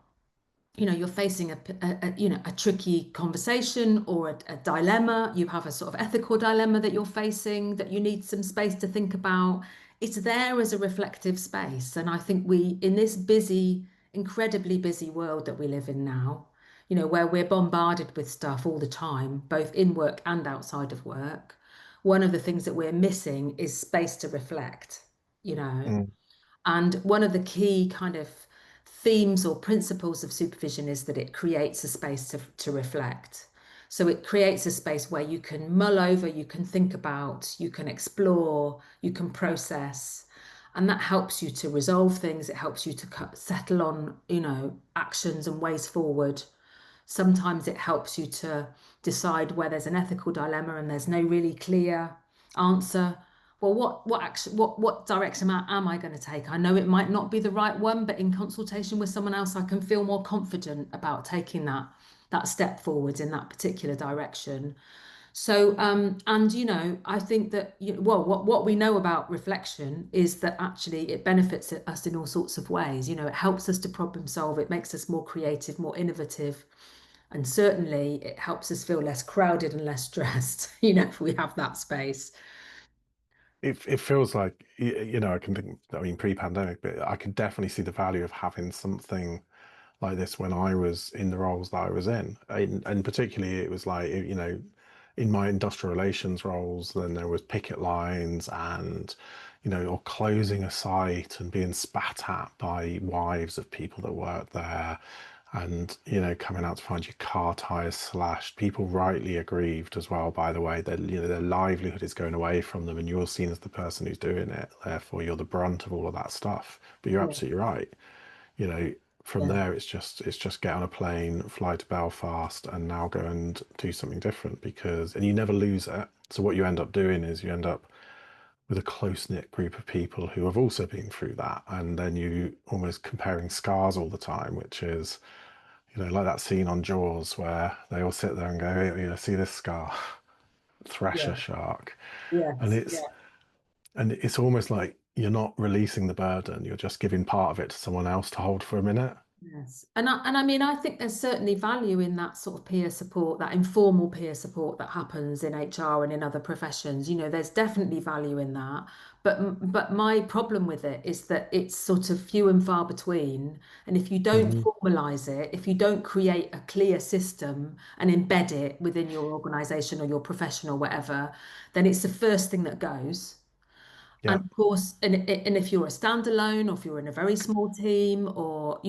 you're facing a tricky conversation or a dilemma. You have a sort of ethical dilemma that you're facing that you need some space to think about. It's there as a reflective space. And I think in this busy, incredibly busy world that we live in now, where we're bombarded with stuff all the time, both in work and outside of work, one of the things that we're missing is space to reflect, you know. Mm. And one of the key kind of themes or principles of supervision is that it creates a space to reflect. So it creates a space where you can mull over, you can think about, you can explore, you can process. And that helps you to resolve things. It helps you to settle on, actions and ways forward. Sometimes it helps you to decide where there's an ethical dilemma and there's no really clear answer. Well, what action, what direction am I going to take? I know it might not be the right one, but in consultation with someone else, I can feel more confident about taking that step forwards in that particular direction. So, and I think that well, what we know about reflection is that actually it benefits us in all sorts of ways. It helps us to problem solve. It makes us more creative, more innovative. And certainly it helps us feel less crowded and less stressed, if we have that space. It feels like, I can think, I mean, pre-pandemic, but I could definitely see the value of having something like this when I was in the roles that I was in. And particularly it was like, in my industrial relations roles, then there was picket lines and, or closing a site and being spat at by wives of people that work there. And, coming out to find your car tires slashed, people rightly aggrieved as well, by the way, that, their livelihood is going away from them and you're seen as the person who's doing it. Therefore, you're the brunt of all of that stuff. But you're Yeah, absolutely right. You know, from yeah, there it's just get on a plane, fly to Belfast, and now go and do something different, and you never lose it. So what you end up doing is you end up with a close-knit group of people who have also been through that, and then you almost comparing scars all the time, which is, like that scene on Jaws where they all sit there and go, "Hey, see this scar, thresher yeah, shark," and yes, it's yeah. and it's almost like you're not releasing the burden, you're just giving part of it to someone else to hold for a minute. Yes. And I mean, I think there's certainly value in that sort of peer support, that informal peer support that happens in HR and in other professions. There's definitely value in that. But my problem with it is that it's sort of few and far between. And if you don't Hmm. formalize it, if you don't create a clear system and embed it within your organization or your profession or whatever, then it's the first thing that goes. And Yeah, of course, and if you're a standalone or if you're in a very small team or,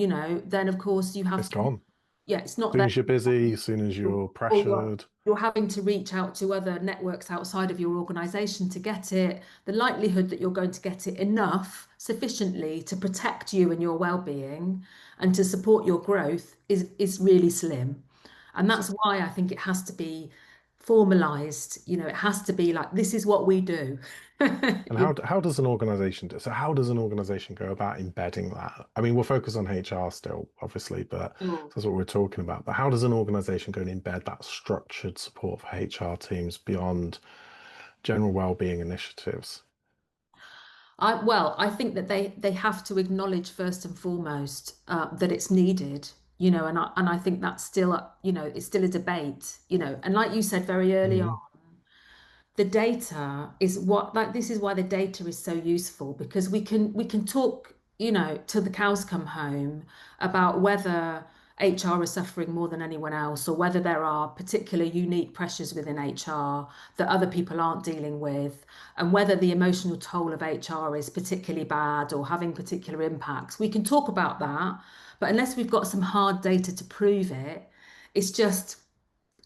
then of course you have it's to, gone. yeah, it's not Soon there. as you're busy, as soon as you're Or you're, pressured. you're having to reach out to other networks outside of your organization to get it. The likelihood that you're going to get it enough, sufficiently to protect you and your well-being and to support your growth is really slim. And So, that's why I think it has to be formalized. It has to be like, this is what we do. and how does an organization do? So how does an organization go about embedding that? I mean, we'll focus on HR still, obviously, but Mm. that's what we're talking about. But how does an organization go and embed that structured support for HR teams beyond general well-being initiatives? I think that they have to acknowledge first and foremost that it's needed, and I think that's still it's still a debate, and like you said very early on, Hmm. the data is what like this is why the data is so useful because we can talk till the cows come home about whether HR is suffering more than anyone else or whether there are particular unique pressures within HR that other people aren't dealing with and whether the emotional toll of HR is particularly bad or having particular impacts. We can talk about that, but unless we've got some hard data to prove it, it's just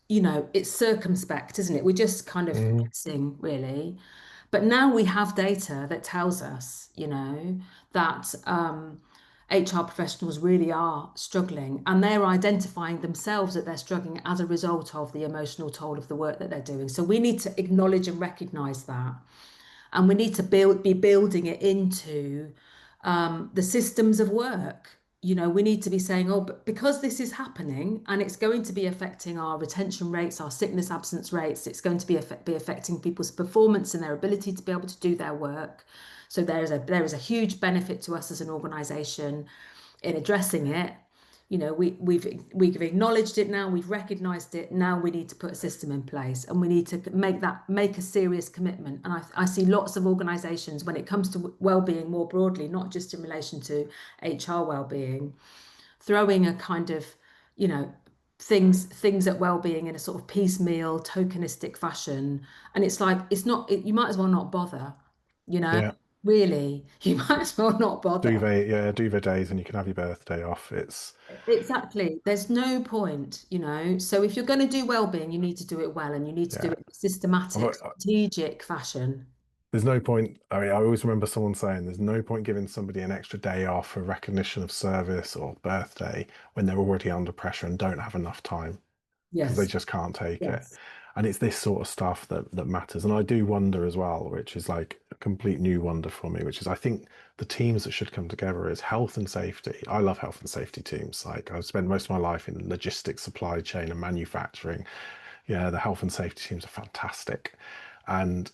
it's circumspect, isn't it? We're just kind of Mm, guessing, really. But now we have data that tells us, that HR professionals really are struggling, and they're identifying themselves that they're struggling as a result of the emotional toll of the work that they're doing. So we need to acknowledge and recognize that, and we need to be building it into the systems of work. We need to be saying, oh, but because this is happening and it's going to be affecting our retention rates, our sickness absence rates, it's going to be affecting people's performance and their ability to be able to do their work. So there is a huge benefit to us as an organization in addressing it. We've acknowledged it now, we've recognized it. Now we need to put a system in place, and we need to make a serious commitment. And I see lots of organizations, when it comes to well-being more broadly, not just in relation to HR well-being, throwing a kind of, you know, things at well-being in a sort of piecemeal, tokenistic fashion. And it's like, you might as well not bother, you know, yeah. really, you might as well not bother. Duvet, yeah, duvet days, and you can have your birthday off. It's Exactly. There's no point. So if you're going to do well-being, you need to do it well, and you need to do yeah. it in a systematic, I've- strategic fashion. There's no point. I mean, I always remember someone saying there's no point giving somebody an extra day off for recognition of service or birthday when they're already under pressure and don't have enough time because they Yes. just can't take it. Yes. And it's this sort of stuff that matters. And I do wonder as well, which is like a complete new wonder for me, which is I think the teams that should come together is health and safety. I love health and safety teams. Like I've spent most of my life in logistics, supply chain, and manufacturing. Yeah, the health and safety teams are fantastic. And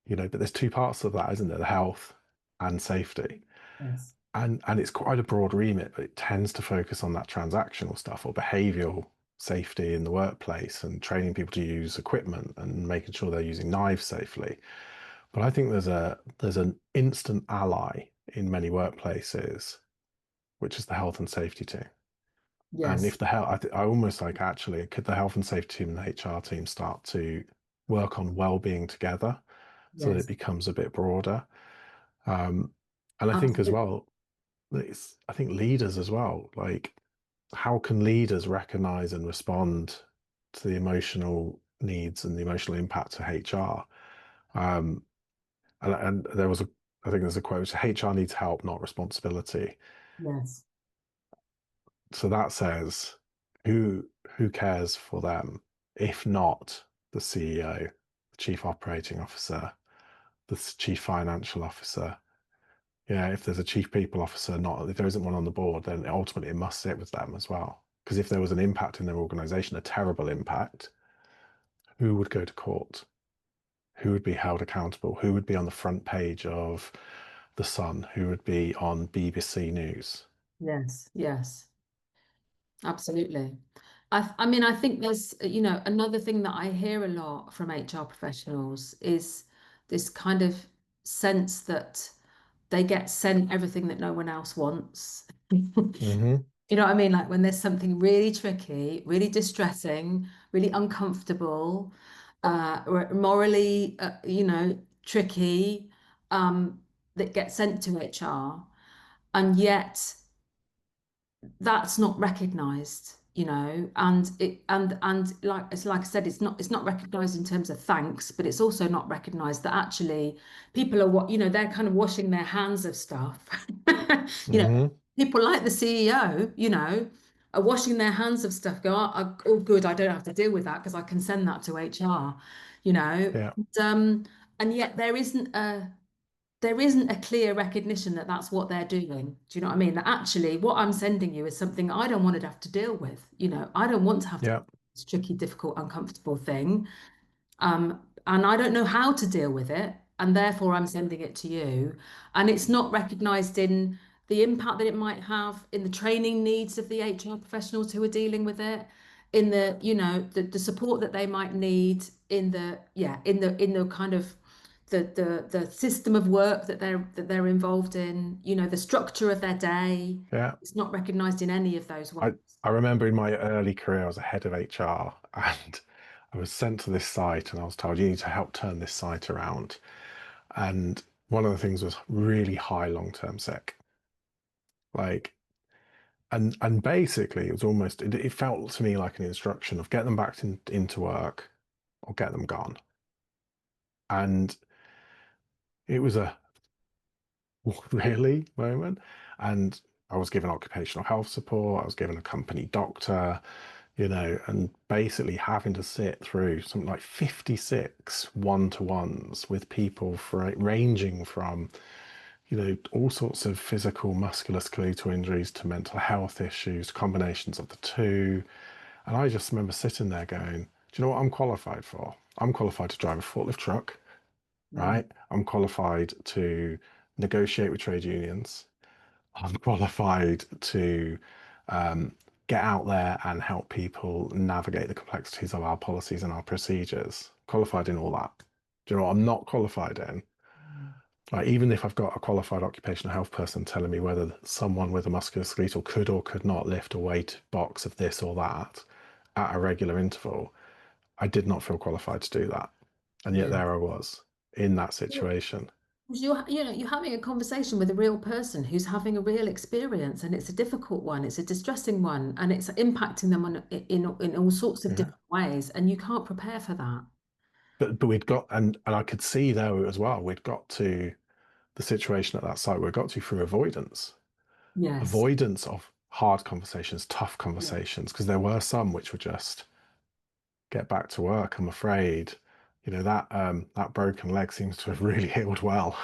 but there's two parts of that, isn't there? The health and safety. Yes. And it's quite a broad remit, but it tends to focus on that transactional stuff or behavioral safety in the workplace and training people to use equipment and making sure they're using knives safely. But I think there's an instant ally in many workplaces, which is the health and safety team. And if Yes. the health, I almost like actually, could the health and safety team and the HR team start to work on well-being together so that it Yes. becomes a bit broader? Um, and I think as Absolutely. well, I think leaders as well, like how can leaders recognize and respond to the emotional needs and the emotional impact of HR? Um, and I think there's a quote, HR needs help, not responsibility. Yes. So that says who cares for them if not the CEO, the chief operating officer, the chief financial officer. Yeah, if there's a chief people officer, not if there isn't one on the board, then ultimately it must sit with them as well. Because if there was an impact in their organization, a terrible impact, who would go to court? Who would be held accountable? Who would be on the front page of The Sun? Who would be on BBC News? Yes. Yes. Absolutely. I mean, I think there's, another thing that I hear a lot from HR professionals is this kind of sense that they get sent everything that no one else wants. Hmm. You know what I mean? Like when there's something really tricky, really distressing, really uncomfortable, or morally, tricky, that gets sent to HR, and yet that's not recognized, and like I said, it's not recognized in terms of thanks, but it's also not recognized that actually people are they're kind of washing their hands of stuff. you know Hmm. People like the CEO, are washing their hands of stuff, go, oh good, I don't have to deal with that because I can send that to HR, you know Yeah, and yet there isn't a clear recognition that that's what they're doing. Do you know what I mean? That actually what I'm sending you is something I don't want to have to deal with. I don't want to have to yeah, this tricky, difficult, uncomfortable thing. And I don't know how to deal with it. And therefore I'm sending it to you. And it's not recognized in the impact that it might have in the training needs of the HR professionals who are dealing with it, in the support that they might need in the kind of the system of work that they're involved in, the structure of their day. yeah. It's not recognized in any of those ways. I I remember in my early career, I was a head of HR, and I was sent to this site, and I was told you need to help turn this site around. And one of the things was really high long-term sick. Like and basically it was almost it felt to me like an instruction of get them back into work or get them gone. And it was a really moment. And I was given occupational health support, I was given a company doctor, and basically having to sit through something like 56 one-to-ones with people ranging from, all sorts of physical musculoskeletal injuries to mental health issues, combinations of the two. And I just remember sitting there going, do you know what I'm qualified for? I'm qualified to drive a forklift truck, Mm. right? I'm qualified to negotiate with trade unions. I'm qualified to um, get out there and help people navigate the complexities of our policies and our procedures. Qualified in all that. Do you know what I'm not qualified in? Like, even if I've got a qualified occupational health person telling me whether someone with a musculoskeletal could or could not lift a weight box of this or that at a regular interval, I did not feel qualified to do that. And yet Yeah. there I was in that situation. You're having a conversation with a real person who's having a real experience, and it's a difficult one, it's a distressing one, and it's impacting them in all sorts of Yeah. different ways, and you can't prepare for that. But we'd got, and I could see there as well, we'd got to the situation at that site, we got to through Yes. avoidance of hard conversations, tough Yeah. conversations, because there were some which were just get back to work. I'm afraid, that broken leg seems to have really healed well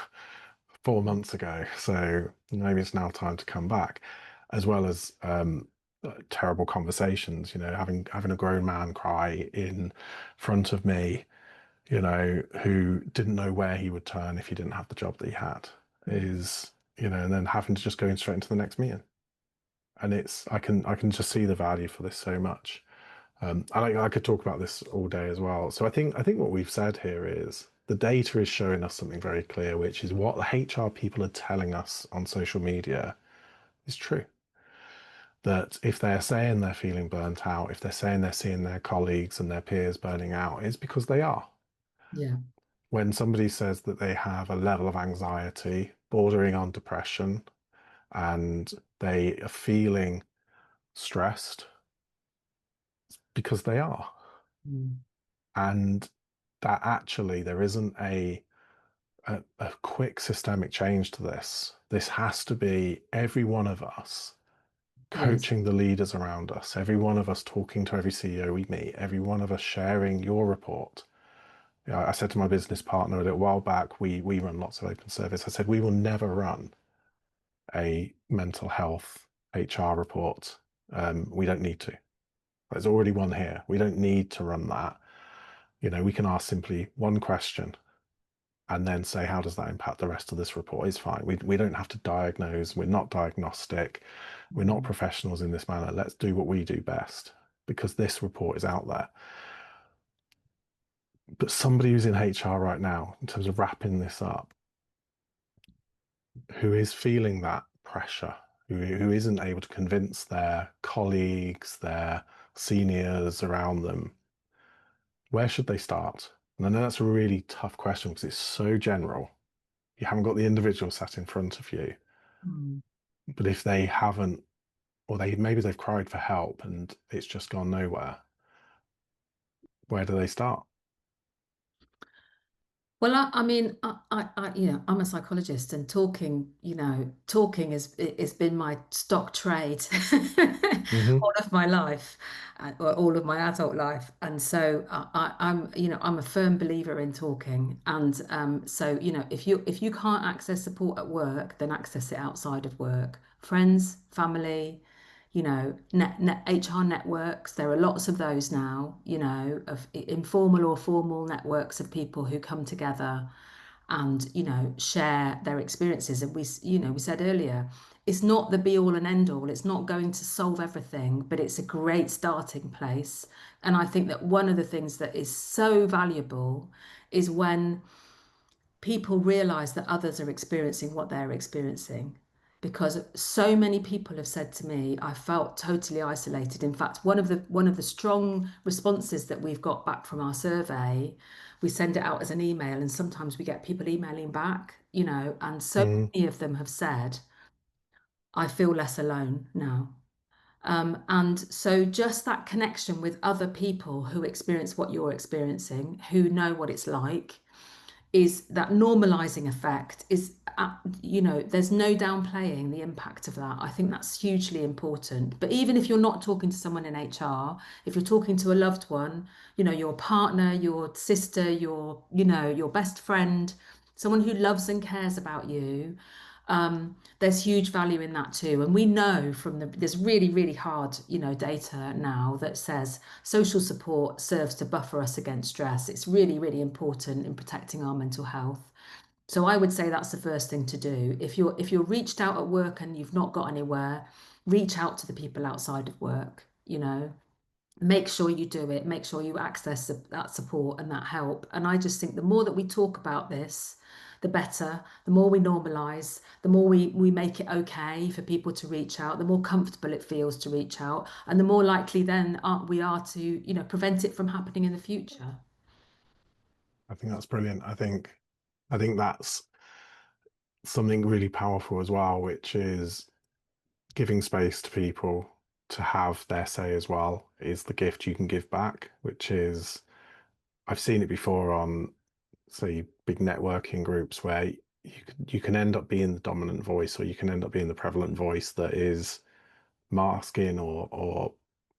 4 months ago. So maybe it's now time to come back, as well as terrible conversations. Having a grown man cry in front of me, who didn't know where he would turn if he didn't have the job that he had, is and then having to just go in straight into the next meeting. And I can just see the value for this so much. I could talk about this all day as well. So I think what we've said here is the data is showing us something very clear, which is what the HR people are telling us on social media is true. That if they're saying they're feeling burnt out, if they're saying they're seeing their colleagues and their peers burning out, it's because they are. Yeah. When somebody says that they have a level of anxiety bordering on depression and they are feeling stressed, because they are. Mm. And that actually there isn't a quick systemic change to this. This has to be every one of us Yes. coaching the leaders around us, every one of us talking to every CEO we meet, every one of us sharing your report. I said to my business partner a little while back, we run lots of open service. I said, we will never run a mental health HR report. We don't need to. There's already one here. We don't need to run that. We can ask simply one question and then say, how does that impact the rest of this report? Is fine. We don't have to diagnose. We're not diagnostic. We're not Mm. professionals in this manner. Let's do what we do best because this report is out there. But somebody who's in HR right now, in terms of wrapping this up, who is feeling that pressure, who isn't able to convince their colleagues, their seniors around them, where should they start? And I know that's a really tough question because it's so general. You haven't got the individual sat in front of you. Mm. But if they haven't, or maybe they've cried for help and it's just gone nowhere, where do they start? Well, I mean, I'm a psychologist, and talking has been my stock trade Hmm. all of my life, or all of my adult life, and so I'm a firm believer in talking, and so if you can't access support at work, then access it outside of work, friends, family. HR networks. There are lots of those now, of informal or formal networks of people who come together and, share their experiences. And we said earlier, it's not the be all and end all. It's not going to solve everything, but it's a great starting place. And I think that one of the things that is so valuable is when people realize that others are experiencing what they're experiencing. Because so many people have said to me, I felt totally isolated. In fact, one of the strong responses that we've got back from our survey, we send it out as an email, and sometimes we get people emailing back, and so Mm. many of them have said, I feel less alone now. And so just that connection with other people who experience what you're experiencing, who know what it's like, is that normalizing effect is, there's no downplaying the impact of that. I think that's hugely important. But even if you're not talking to someone in HR, if you're talking to a loved one, your partner, your sister, your best friend, someone who loves and cares about you, there's huge value in that too. And we know there's really, really hard, data now that says social support serves to buffer us against stress. It's really, really important in protecting our mental health. So I would say that's the first thing to do. If you're reached out at work and you've not got anywhere, reach out to the people outside of work, make sure you do it, make sure you access that support and that help. And I just think the more that we talk about this, the better. The more we normalize, the more we make it okay for people to reach out, the more comfortable it feels to reach out, and the more likely then we are to, prevent it from happening in the future. I think that's brilliant. I think that's something really powerful as well, which is giving space to people to have their say as well is the gift you can give back, which is I've seen it before on, say, big networking groups where you can end up being the dominant voice, or you can end up being the prevalent voice that is masking or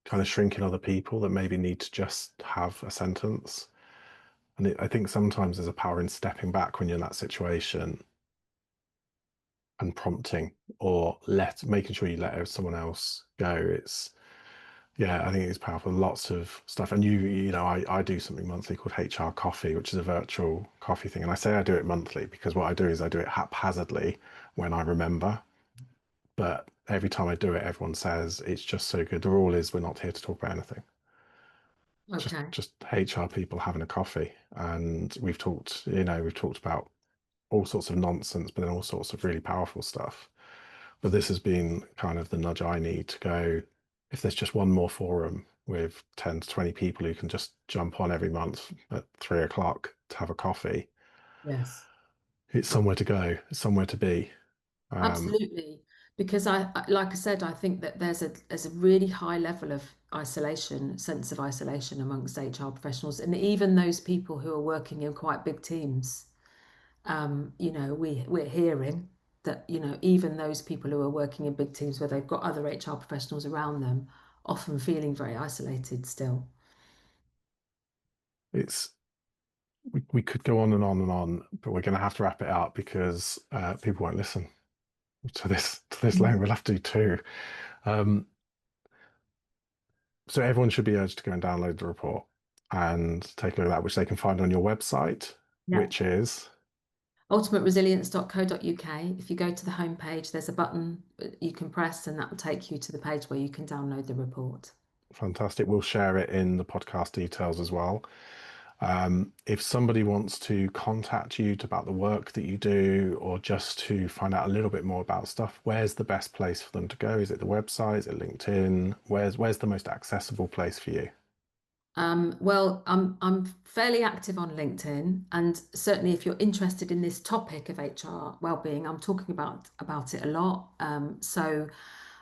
kind of shrinking other people that maybe need to just have a sentence. And I think sometimes there's a power in stepping back when you're in that situation and prompting or making sure you let someone else go. It's Yeah, I think it's powerful. Lots of stuff. And I do something monthly called HR Coffee, which is a virtual coffee thing. And I say I do it monthly because what I do is I do it haphazardly when I remember. But every time I do it, everyone says it's just so good. The rule is we're not here to talk about anything. Just Okay. just HR people having a coffee. And we've talked about all sorts of nonsense, but then all sorts of really powerful stuff. But this has been kind of the nudge I need to go, if there's just one more forum with 10 to 20 people who can just jump on every month at 3 o'clock to have a coffee, Yes. it's somewhere to go, it's somewhere to be. Um, Absolutely. Because like I said, I think that there's a really high level of isolation, sense of isolation amongst HR professionals, and even those people who are working in quite big teams. We're hearing that, even those people who are working in big teams where they've got other HR professionals around them, often feeling very isolated still. it's we could go on and on and on, but we're going to have to wrap it up because people won't listen to this length. We'll have to do two. Um, so everyone should be urged to go and download the report and take a look at that, which they can find on your website, Yeah. which is Ultimateresilience.co.uk. If you go to the homepage, there's a button you can press, and that will take you to the page where you can download the report. fantastic. We'll share it in the podcast details as well. If somebody wants to contact you about the work that you do, or just to find out a little bit more about stuff, where's the best place for them to go? Is it the website? Is it LinkedIn? Where's the most accessible place for you? Well, I'm fairly active on LinkedIn, and certainly if you're interested in this topic of HR wellbeing, I'm talking about it a lot.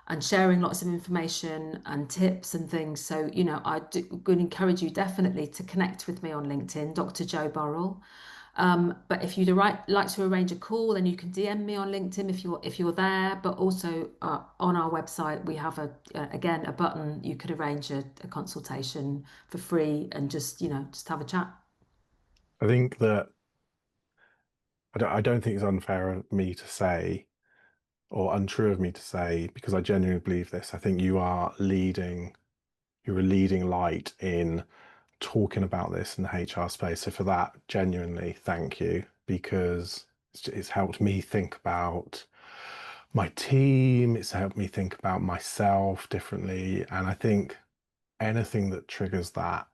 And sharing lots of information and tips and things. So, would encourage you definitely to connect with me on LinkedIn, Dr. Jo Burrell. But if you'd like to arrange a call, then you can DM me on LinkedIn if you're there. But also on our website, we have again a button. You could arrange a consultation for free and just have a chat. I think that I don't think it's unfair of me to say, or untrue of me to say, because I genuinely believe this. I think you're a leading light in talking about this in the HR space. So for that, genuinely, thank you, because it's helped me think about my team. It's helped me think about myself differently. And I think anything that triggers that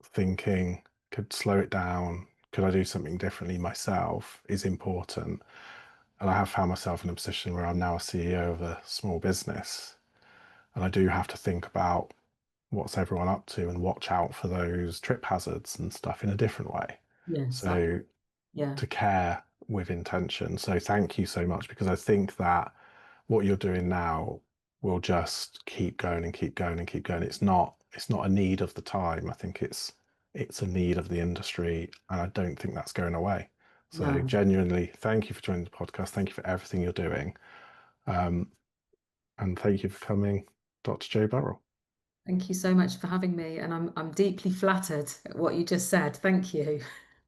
thinking, could slow it down, could I do something differently myself, is important. And I have found myself in a position where I'm now a CEO of a small business. And I do have to think about what's everyone up to and watch out for those trip hazards and stuff in a different way. Yes, So yeah. to care with intention. So thank you so much, because I think that what you're doing now will just keep going and keep going and keep going. It's not a need of the time. I think it's a need of the industry, and I don't think that's going away. So No. genuinely, thank you for joining the podcast. Thank you for everything you're doing. And thank you for coming, Dr. Jo Burrell. Thank you so much for having me, and I'm deeply flattered at what you just said. Thank you.